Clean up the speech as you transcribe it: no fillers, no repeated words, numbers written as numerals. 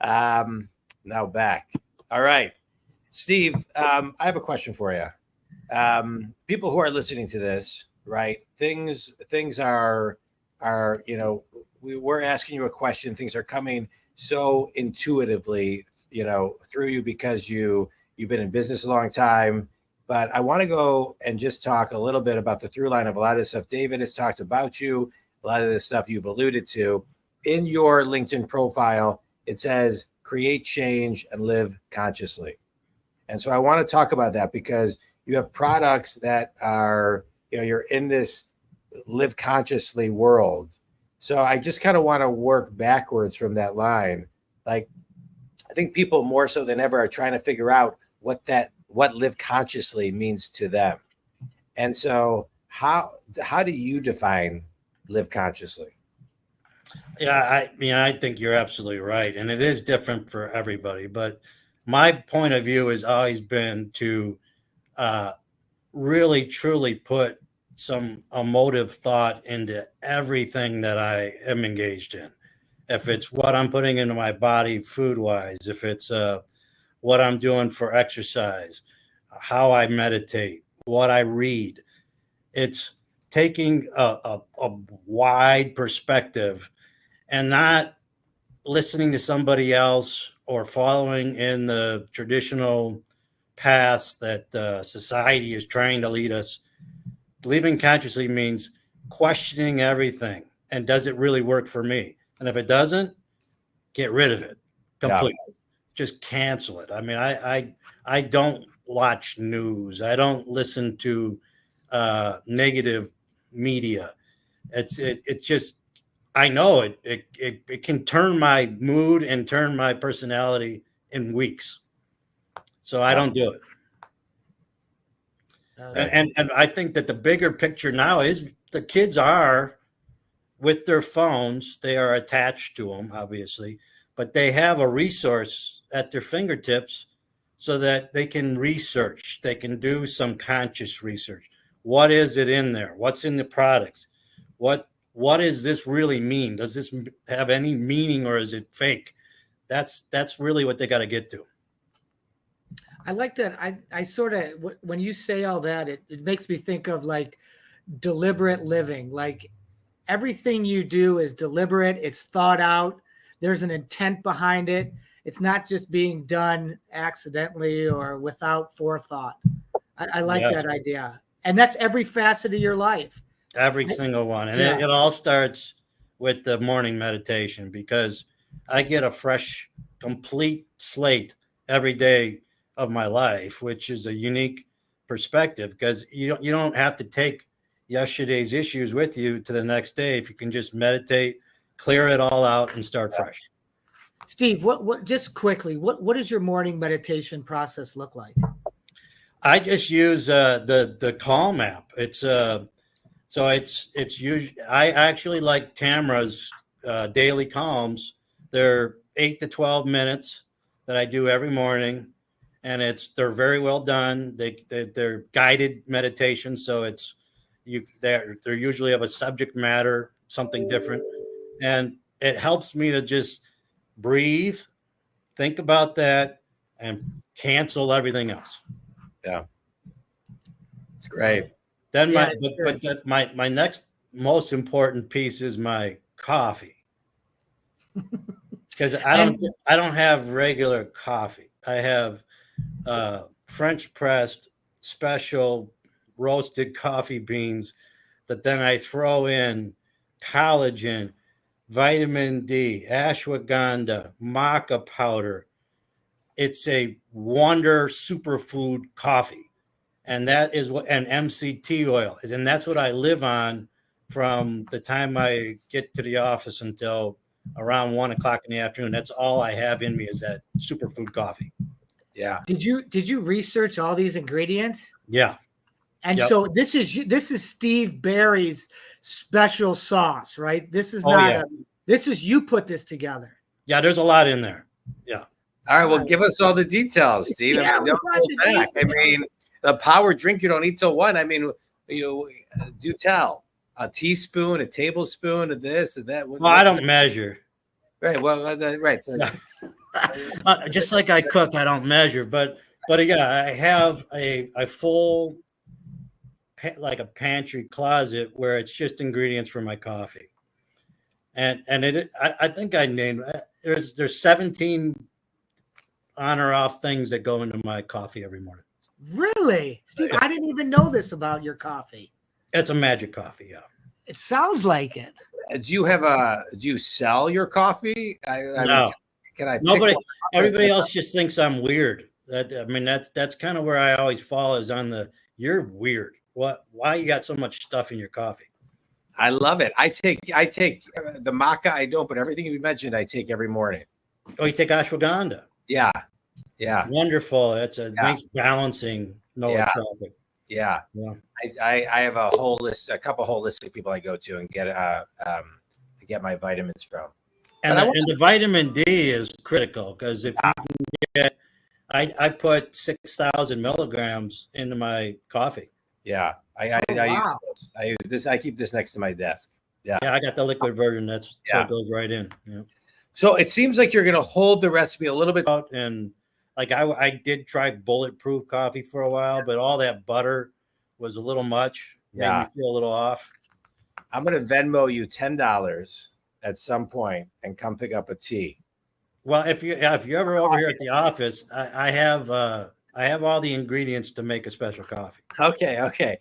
Now back. All right, Steve. I have a question for you. People who are listening to this, right? Things are we're asking you a question. Things are coming so intuitively, through you because you've been in business a long time. But I want to go and just talk a little bit about the through line of a lot of the stuff David has talked about you, a lot of the stuff you've alluded to. In your LinkedIn profile, it says create change and live consciously. And so I want to talk about that because you have products that are, you're in this live consciously world. So I just kind of want to work backwards from that line. Like, I think people more so than ever are trying to figure out what live consciously means to them. And so how do you define live consciously? Yeah, I think you're absolutely right. And it is different for everybody. But my point of view has always been to really, truly put some emotive thought into everything that I am engaged in. If it's what I'm putting into my body food wise, if it's what I'm doing for exercise, how I meditate, what I read, it's taking a wide perspective and not listening to somebody else or following in the traditional paths that society is trying to lead us. Living consciously means questioning everything. And does it really work for me? And if it doesn't, get rid of it completely. Yeah. Just cancel it. I mean, I don't watch news. I don't listen to negative media. It's just, I know it can turn my mood and turn my personality in weeks. So I don't do it. And I think that the bigger picture now is the kids are with their phones. They are attached to them, obviously, but they have a resource at their fingertips so that they can research. They can do some conscious research. What is it in there? What's in the products? What does this really mean? Does this have any meaning or is it fake? That's really what they got to get to. I like that. I sort of, when you say all that, it makes me think of like deliberate living. Like everything you do is deliberate. It's thought out. There's an intent behind it. It's not just being done accidentally or without forethought. I like that idea. And that's every facet of your life. Every single one. And it all starts with the morning meditation because I get a fresh, complete slate every day of my life, which is a unique perspective because you don't have to take yesterday's issues with you to the next day. If you can just meditate, clear it all out and start fresh. Steve, what just quickly, what does your morning meditation process look like? I just use the Calm app. It's so it's usually, I actually like Tamara's daily calms. They're 8 to 12 minutes that I do every morning, and they're very well done. They're guided meditations, so they're usually of a subject matter, something different, and it helps me to just breathe, think about that, and cancel everything else. Yeah, it's great. Then my next most important piece is my coffee, because I don't have regular coffee. I have French pressed special roasted coffee beans that then I throw in collagen, vitamin D, ashwagandha, maca powder. It's a wonder superfood coffee. And that is and MCT oil. And that's what I live on from the time I get to the office until around 1 o'clock in the afternoon. That's all I have in me is that superfood coffee. Yeah. Did you research all these ingredients? Yeah. And so this is Steve Barry's special sauce, right? This is this is you put this together. Yeah, there's a lot in there. Yeah. All right. Well, give us all the details, Steve. Yeah, I mean, don't hold back. I mean, the power drink you don't eat till 1. I mean, you do tell. A teaspoon, a tablespoon of this, of that. Well, I don't measure. Right. Well, right. Just like I cook, I don't measure, but yeah, I have a full like a pantry closet where it's just ingredients for my coffee. And I think I named there's 17 on or off things that go into my coffee every morning. Really, Steve? I didn't even know this about your coffee. It's a magic coffee, yeah. It sounds like it. Do you sell your coffee? I No. mean, can I? Nobody, everybody else just thinks I'm weird. That's kind of where I always fall is on the you're weird. Why you got so much stuff in your coffee? I love it. I take the maca. I don't, but everything you mentioned, I take every morning. Oh, you take ashwagandha. Yeah, yeah, Wonderful. That's a nice balancing nootropic. yeah. I have a couple holistic people I go to and get my vitamins from. And the vitamin D is critical because if you can get, I put 6,000 milligrams into my coffee. Yeah, I use those. I use this. I keep this next to my desk. Yeah, I got the liquid version. So it goes right in. Yeah. So it seems like you're going to hold the recipe a little bit. And like I did try bulletproof coffee for a while, but all that butter was a little much. Made me feel a little off. I'm going to Venmo you $10 at some point and come pick up a tea. Well, if you're ever over here at the office, I have all the ingredients to make a special coffee. Okay.